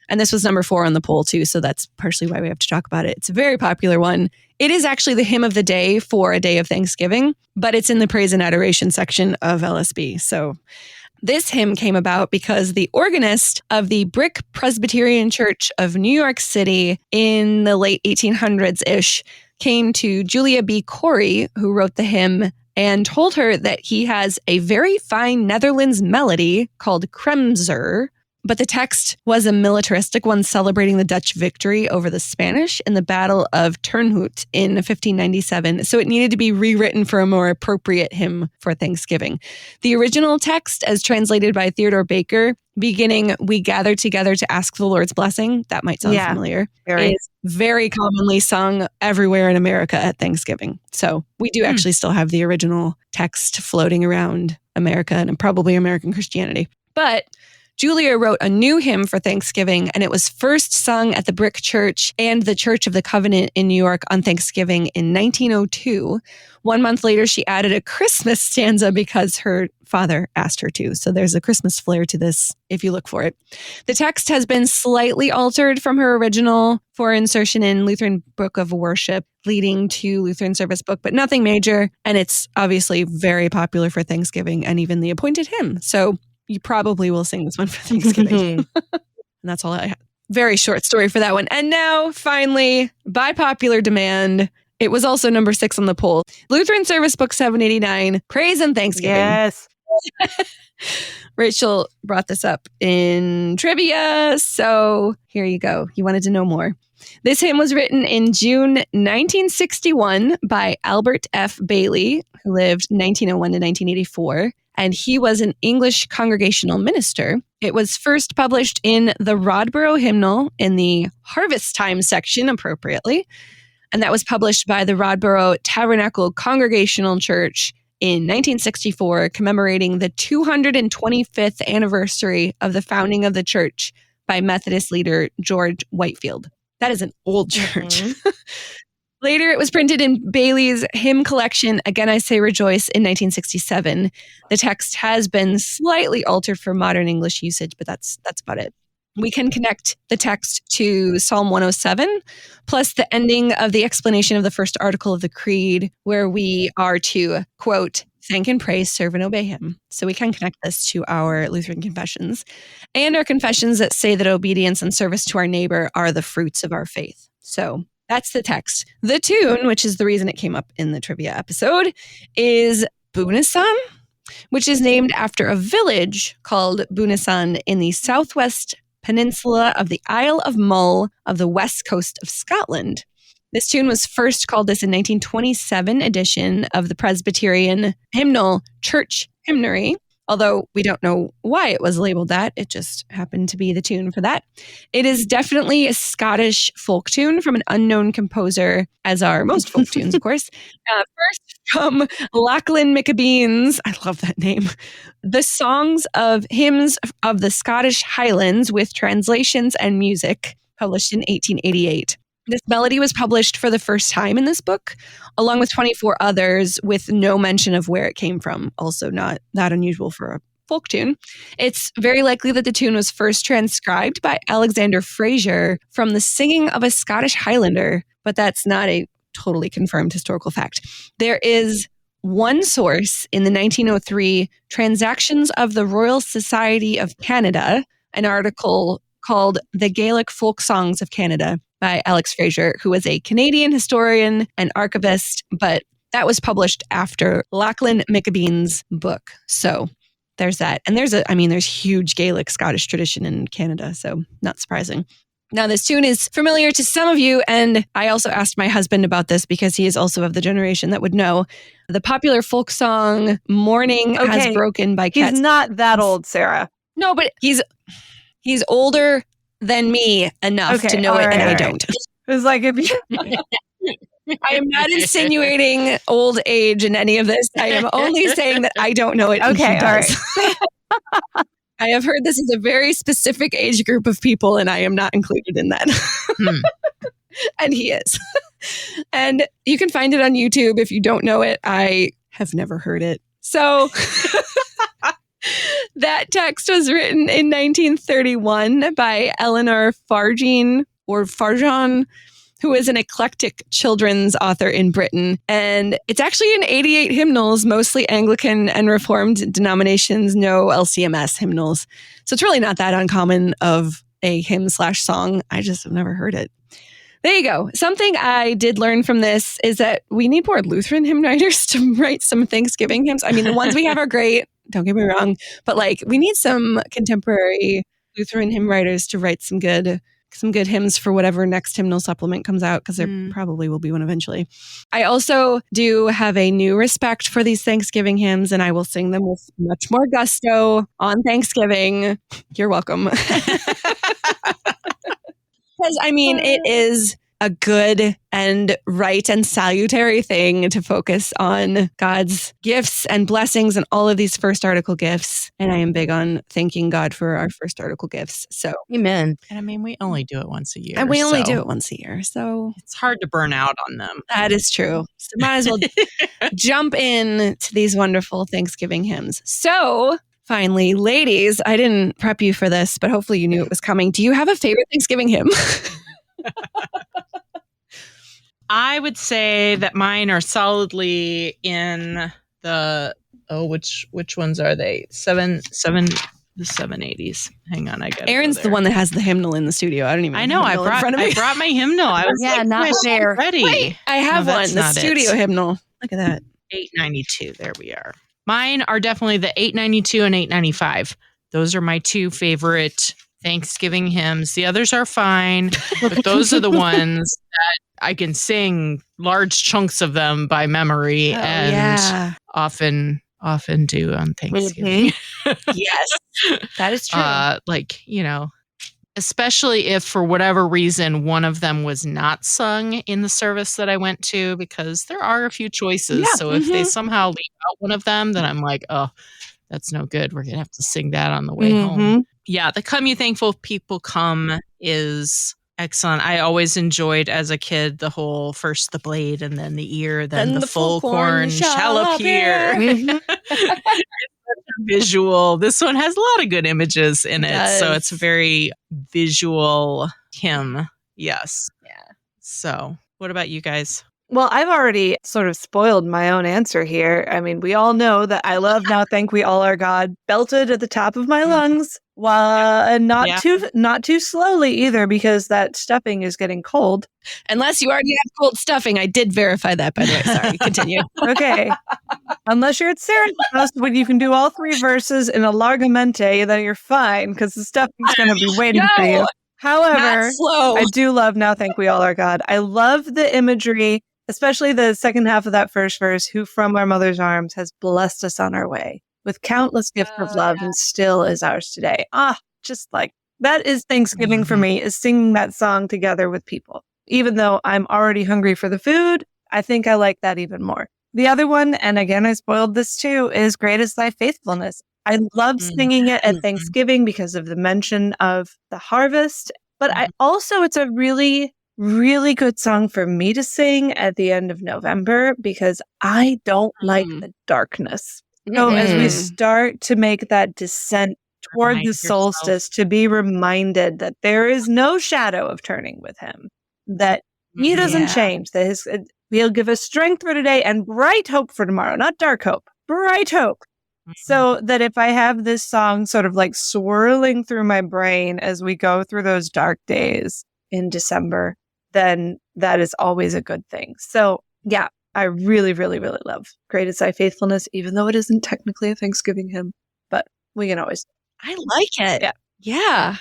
And this was number 4 on the poll too, so that's partially why we have to talk about it. It's a very popular one. It is actually the hymn of the day for a day of Thanksgiving, but it's in the praise and adoration section of LSB. So this hymn came about because the organist of the Brick Presbyterian Church of New York City in the late 1800s-ish came to Julia B. Corey, who wrote the hymn, and told her that he has a very fine Netherlands melody called Kremser, but the text was a militaristic one celebrating the Dutch victory over the Spanish in the Battle of Turnhout in 1597. So it needed to be rewritten for a more appropriate hymn for Thanksgiving. The original text, as translated by Theodore Baker, beginning, "We gather together to ask the Lord's blessing," that might sound familiar, is very commonly sung everywhere in America at Thanksgiving. So we do actually still have the original text floating around America and probably American Christianity. But Julia wrote a new hymn for Thanksgiving, and it was first sung at the Brick Church and the Church of the Covenant in New York on Thanksgiving in 1902. 1 month later, she added a Christmas stanza because her father asked her to. So there's a Christmas flair to this if you look for it. The text has been slightly altered from her original for insertion in Lutheran Book of Worship, leading to Lutheran Service Book, but nothing major. And it's obviously very popular for Thanksgiving and even the appointed hymn. So you probably will sing this one for Thanksgiving. And that's all I have. Very short story for that one. And now, finally, by popular demand, it was also number 6 on the poll. Lutheran Service Book 789, Praise and Thanksgiving. Yes. Rachel brought this up in trivia. So here you go. You wanted to know more. This hymn was written in June 1961 by Albert F. Bailey, who lived 1901 to 1984. And he was an English congregational minister. It was first published in the Rodborough Hymnal in the Harvest Time section, appropriately. And that was published by the Rodborough Tabernacle Congregational Church in 1964, commemorating the 225th anniversary of the founding of the church by Methodist leader George Whitefield. That is an old church. Later, it was printed in Bailey's hymn collection, Again I Say Rejoice, in 1967. The text has been slightly altered for modern English usage, but that's about it. We can connect the text to Psalm 107, plus the ending of the explanation of the first article of the Creed, where we are to, quote, thank and praise, serve and obey him. So we can connect this to our Lutheran confessions and our confessions that say that obedience and service to our neighbor are the fruits of our faith. So that's the text. The tune, which is the reason it came up in the trivia episode, is Bunasan, which is named after a village called Bunasan in the southwest peninsula of the Isle of Mull of the west coast of Scotland. This tune was first called this in 1927 edition of the Presbyterian hymnal Church Hymnary, although we don't know why it was labeled that. It just happened to be the tune for that. It is definitely a Scottish folk tune from an unknown composer, as are most folk tunes, of course. First from Lachlan McAbean's, I love that name, The Songs of Hymns of the Scottish Highlands with Translations and Music, published in 1888. This melody was published for the first time in this book, along with 24 others with no mention of where it came from. Also not unusual for a folk tune. It's very likely that the tune was first transcribed by Alexander Fraser from the singing of a Scottish Highlander, but that's not a totally confirmed historical fact. There is one source in the 1903 Transactions of the Royal Society of Canada, an article called The Gaelic Folk Songs of Canada by Alex Fraser, who was a Canadian historian and archivist, but that was published after Lachlan McAbean's book. So there's that. And there's huge Gaelic Scottish tradition in Canada, so not surprising. Now, this tune is familiar to some of you, and I also asked my husband about this because he is also of the generation that would know. The popular folk song "Morning Has Broken" by Cat. He's not that old, Sarah. No, but he's older than me enough to know it, and I don't. It was like if you... I am not insinuating old age in any of this. I am only saying that I don't know it. Okay, all right. I have heard this is a very specific age group of people, and I am not included in that. And he is. And you can find it on YouTube if you don't know it. I have never heard it. So that text was written in 1931 by Eleanor Farjeon, who is an eclectic children's author in Britain. And it's actually in 88 hymnals, mostly Anglican and Reformed denominations, no LCMS hymnals. So it's really not that uncommon of a hymn/song. I just have never heard it. There you go. Something I did learn from this is that we need more Lutheran hymn writers to write some Thanksgiving hymns. I mean, the ones we have are great, don't get me wrong, but like we need some contemporary Lutheran hymn writers to write some good hymns for whatever next hymnal supplement comes out, because there probably will be one eventually. I also do have a new respect for these Thanksgiving hymns, and I will sing them with much more gusto on Thanksgiving. You're welcome. Because, I mean, it is a good and right and salutary thing to focus on God's gifts and blessings and all of these first article gifts. And I am big on thanking God for our first article gifts. So, amen. And I mean, we only do it once a year. And we only do it once a year. So it's hard to burn out on them. That is true. So might as well jump in to these wonderful Thanksgiving hymns. So finally, ladies, I didn't prep you for this, but hopefully you knew it was coming. Do you have a favorite Thanksgiving hymn? I would say that mine are solidly in the which ones are they? The 780s. Hang on, I got. Aaron's the one that has the hymnal in the studio. I don't even. I know. I brought my hymnal. I was not there. Ready. Wait, I have one. The studio hymnal. Look at that. 892. There we are. Mine are definitely the 892 and 895. Those are my two favorite Thanksgiving hymns. The others are fine, but those are the ones that I can sing large chunks of them by memory often do on Thanksgiving. Yes, that is true. Like, you know, especially if for whatever reason one of them was not sung in the service that I went to, because there are a few choices. Yeah. So if they somehow leave out one of them, then I'm like, oh, that's no good. We're going to have to sing that on the way home. Yeah, the Come You Thankful People Come is excellent. I always enjoyed as a kid the whole first the blade and then the ear, then the full corn shall appear. Visual. This one has a lot of good images in it. So it's a very visual hymn. Yes. Yeah. So what about you guys? Well, I've already sort of spoiled my own answer here. I mean, we all know that I love Now Thank We All Our God belted at the top of my lungs, and not too slowly either, because that stuffing is getting cold. Unless you already have cold stuffing. I did verify that, by the way. Sorry, continue. Okay. Unless you're at Serenades, when you can do all three verses in a largamente, then you're fine, because the stuffing's going to be waiting for you. However, I do love Now Thank We All Our God. I love the imagery, especially the second half of that first verse, who from our mother's arms has blessed us on our way with countless gifts of love and still is ours today. Just like that is Thanksgiving for me, is singing that song together with people. Even though I'm already hungry for the food, I think I like that even more. The other one, and again, I spoiled this too, is Great Is Thy Faithfulness. I love singing it at Thanksgiving because of the mention of the harvest, but it's a really, really good song for me to sing at the end of November because I don't like the darkness. So as we start to make that descent toward the solstice, to be reminded that there is no shadow of turning with him, that he doesn't change, that he'll give us strength for today and bright hope for tomorrow, not dark hope, bright hope. So that if I have this song sort of like swirling through my brain as we go through those dark days in December, then that is always a good thing. So yeah, I really, really, really love Great Is Thy Faithfulness, even though it isn't technically a Thanksgiving hymn, but we can always. I like it. Yeah. Yeah.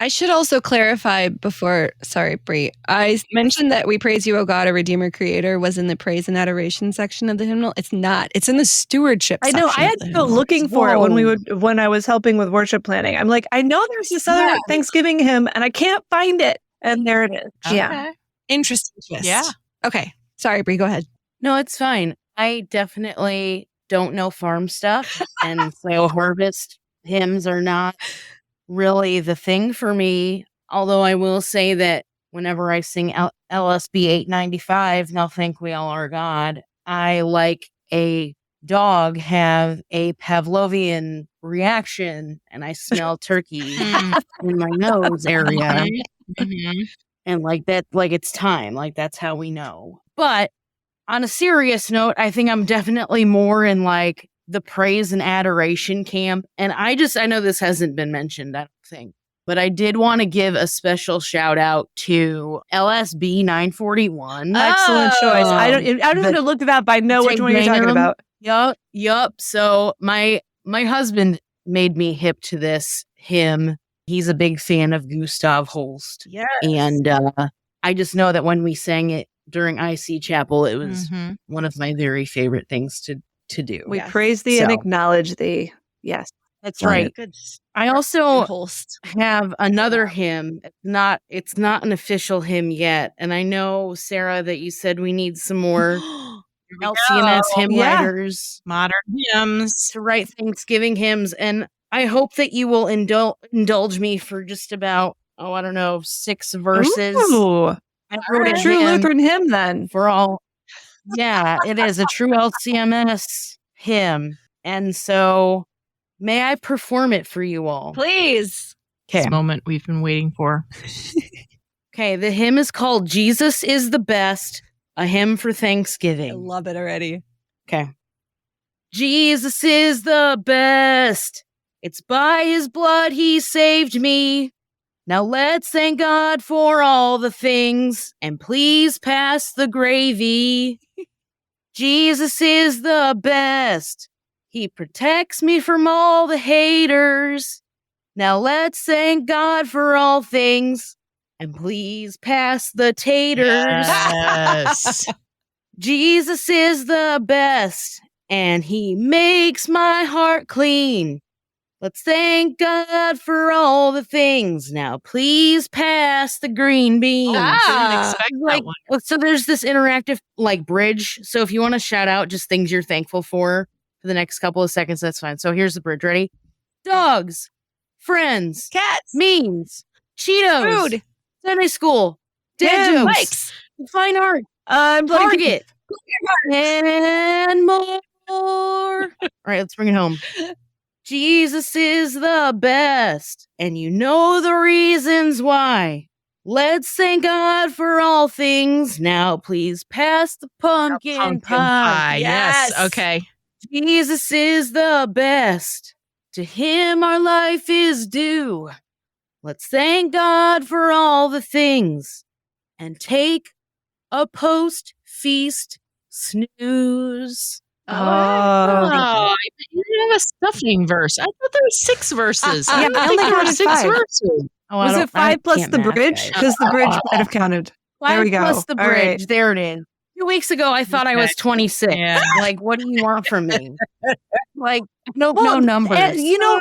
I should also clarify before, sorry, Brie. I mentioned that We Praise You, O God, a Redeemer Creator was in the praise and adoration section of the hymnal. It's not. It's in the stewardship I know. section I of had the to go hymnal. looking for it when I was helping with worship planning. I'm like, I know there's this other Thanksgiving hymn and I can't find it. And there it is. Okay. Yeah. Interesting twist. Yeah. Okay. Sorry, Brie, go ahead. No, it's fine. I definitely don't know farm stuff, and so harvest hymns are not really the thing for me. Although I will say that whenever I sing LSB 895, Now Thank We All Our God, I like a dog have a Pavlovian reaction and I smell turkey in my nose area. And like that, like it's time, like that's how we know. But on a serious note, I think I'm definitely more in like the praise and adoration camp. And I know this hasn't been mentioned, I don't think, but I did want to give a special shout out to LSB 941. Excellent choice. I don't have to look it up. I know which one you're talking about. Yup. So my husband made me hip to this hymn. He's a big fan of Gustav Holst. Yes. And I just know that when we sang it during IC Chapel, it was one of my very favorite things to do. We praise thee and acknowledge thee. Yes. That's right. Good. I also Holst. have another hymn. It's not an official hymn yet. And I know, Sarah, that you said we need some more LCMS hymn writers. Modern hymns. To write Thanksgiving hymns. And I hope that you will indulge me for just about, 6 verses. Ooh. I wrote a true Lutheran hymn then. For all. Yeah, it is a true LCMS hymn. And so may I perform it for you all? Please. This moment we've been waiting for. Okay, the hymn is called Jesus is the Best, a hymn for Thanksgiving. I love it already. Okay. Jesus is the best. It's by his blood he saved me. Now let's thank God for all the things, and please pass the gravy. Jesus is the best. He protects me from all the haters. Now let's thank God for all things, and please pass the taters. Yes. Jesus is the best, and he makes my heart clean. Let's thank God for all the things. Now, please pass the green beans. Didn't expect that one. So there's this interactive bridge. So if you want to shout out just things you're thankful for the next couple of seconds, that's fine. So here's the bridge. Ready? Dogs, friends, cats, memes, Cheetos, food, Sunday school, dad jokes, bikes, fine art, Target, and more. All right, let's bring it home. Jesus is the best, and you know the reasons why. Let's thank God for all things. Now, please pass the pumpkin pie. Yes. Okay. Jesus is the best. To him our life is due. Let's thank God for all the things and take a post-feast snooze. Oh, you didn't have a stuffing verse. I thought there were 6 verses. I don't think there were 6 verses. Was it 5 plus the bridge? Because the bridge might have counted. 5 there we go. Plus the bridge. Right. There it is. 2 weeks ago, I thought I was 26. Yeah. Like, what do you want from me? Like, no numbers.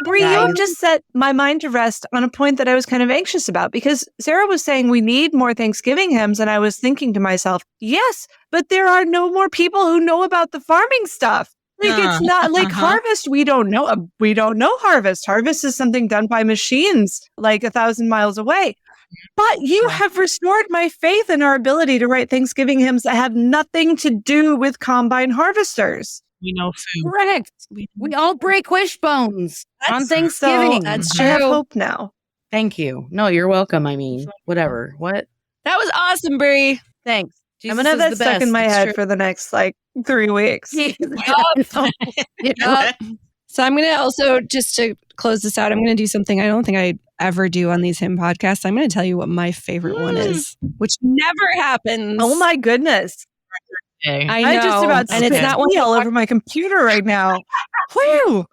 Brie, you just set my mind to rest on a point that I was kind of anxious about, because Sarah was saying we need more Thanksgiving hymns, and I was thinking to myself, yes, but there are no more people who know about the farming stuff. Like, it's not like harvest. We don't know. We don't know harvest. Harvest is something done by machines like 1,000 miles away. But you have restored my faith in our ability to write Thanksgiving hymns that have nothing to do with combine harvesters. We know food. Correct. We all break wishbones on Thanksgiving. That's true. I have hope now. Thank you. No, you're welcome. I mean, whatever. What? That was awesome, Brie. Thanks. Jesus I'm going to have that stuck best. in my head for the next 3 weeks. Yep. So I'm going to also, just to close this out, I'm going to do something I don't think I ever do on these hymn podcasts. I'm going to tell you what my favorite one is, which never happens. Oh my goodness. I know. I'm just about to and it's not one all over my computer right now. Whew.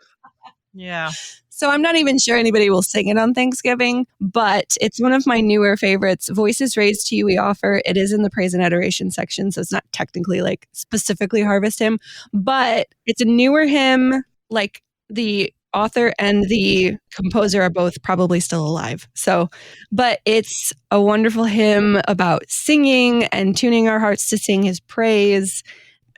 Yeah. So I'm not even sure anybody will sing it on Thanksgiving, but it's one of my newer favorites. Voices Raised to You We Offer. It is in the praise and adoration section, so it's not technically like specifically Harvest Hymn, but it's a newer hymn. Like the author and the composer are both probably still alive. So, but it's a wonderful hymn about singing and tuning our hearts to sing his praise.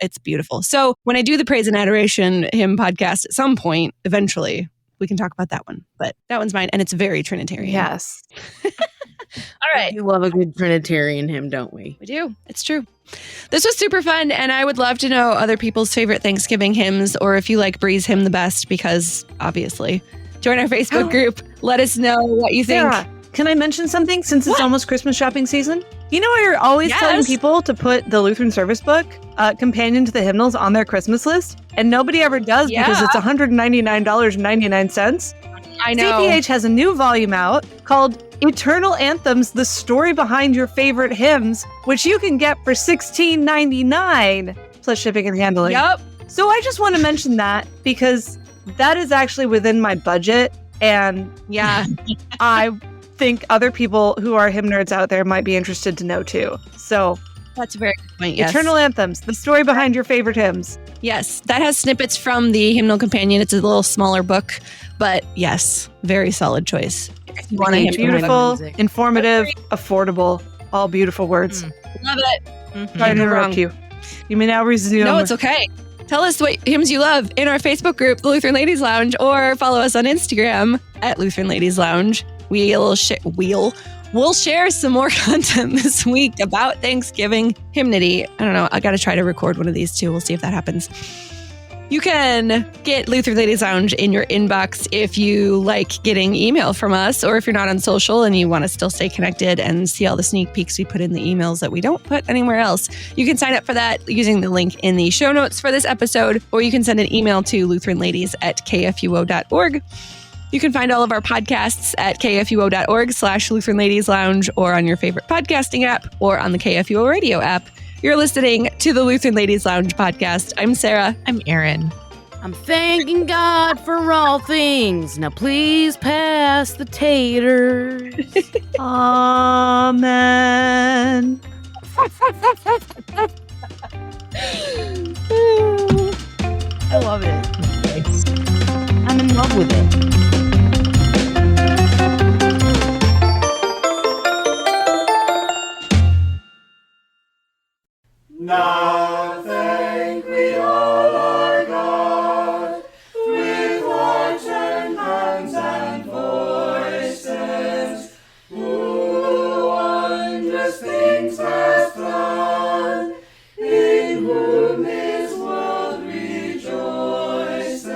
It's beautiful. So when I do the praise and adoration hymn podcast at some point, eventually, we can talk about that one, but that one's mine, and it's very Trinitarian. Yes. All right. We love a good Trinitarian hymn, don't we? We do. It's true. This was super fun, and I would love to know other people's favorite Thanksgiving hymns, or if you like Bree's hymn the best, because obviously. Join our Facebook group. Let us know what you think. Sarah, can I mention something since it's almost Christmas shopping season? You know, you're always telling people to put the Lutheran Service Book, companion to the hymnals, on their Christmas list, and nobody ever does because it's $199.99. I know. CPH has a new volume out called Eternal Anthems, The Story Behind Your Favorite Hymns, which you can get for $16.99 plus shipping and handling. Yep. So I just want to mention that because that is actually within my budget, and I think other people who are hymn nerds out there might be interested to know too. So that's a very good point. Yes. Eternal Anthems, the story behind your favorite hymns. Yes, that has snippets from the Hymnal Companion. It's a little smaller book, but yes, very solid choice. If you want a beautiful, informative, affordable, all beautiful words. Love it. Sorry to interrupt you. You may now resume. No, it's okay. Tell us what hymns you love in our Facebook group, the Lutheran Ladies Lounge, or follow us on Instagram at Lutheran Ladies Lounge. We'll share some more content this week about Thanksgiving hymnody. I don't know. I got to try to record one of these too. We'll see if that happens. You can get Lutheran Ladies Lounge in your inbox if you like getting email from us, or if you're not on social and you want to still stay connected and see all the sneak peeks we put in the emails that we don't put anywhere else. You can sign up for that using the link in the show notes for this episode, or you can send an email to lutheranladies@kfuo.org. You can find all of our podcasts at kfuo.org/Lutheran Ladies Lounge, or on your favorite podcasting app, or on the KFUO radio app. You're listening to the Lutheran Ladies Lounge podcast. I'm Sarah. I'm Erin. I'm thanking God for all things. Now please pass the taters. Amen. I love it. I'm in love with it. Now thank we all our God, with hearts and hands and voices, who wondrous things has done, in whom this world rejoices,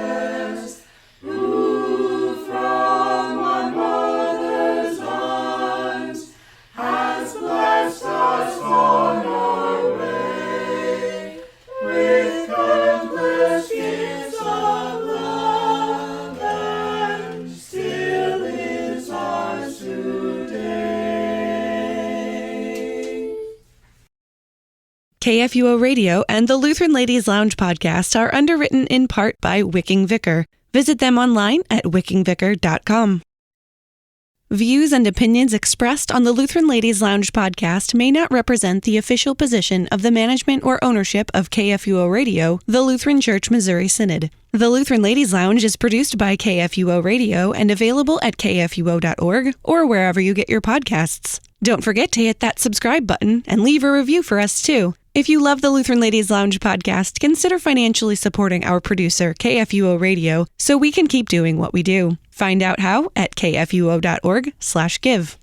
who from our mother's arms has blessed us on our way. With countless gifts of love, and still is ours today. KFUO Radio and the Lutheran Ladies Lounge podcast are underwritten in part by Wicking Vicar. Visit them online at wickingvicar.com. Views and opinions expressed on the Lutheran Ladies Lounge podcast may not represent the official position of the management or ownership of KFUO Radio, the Lutheran Church Missouri Synod. The Lutheran Ladies Lounge is produced by KFUO Radio and available at kfuo.org or wherever you get your podcasts. Don't forget to hit that subscribe button and leave a review for us too. If you love the Lutheran Ladies Lounge podcast, consider financially supporting our producer, KFUO Radio, so we can keep doing what we do. Find out how at kfuo.org/give.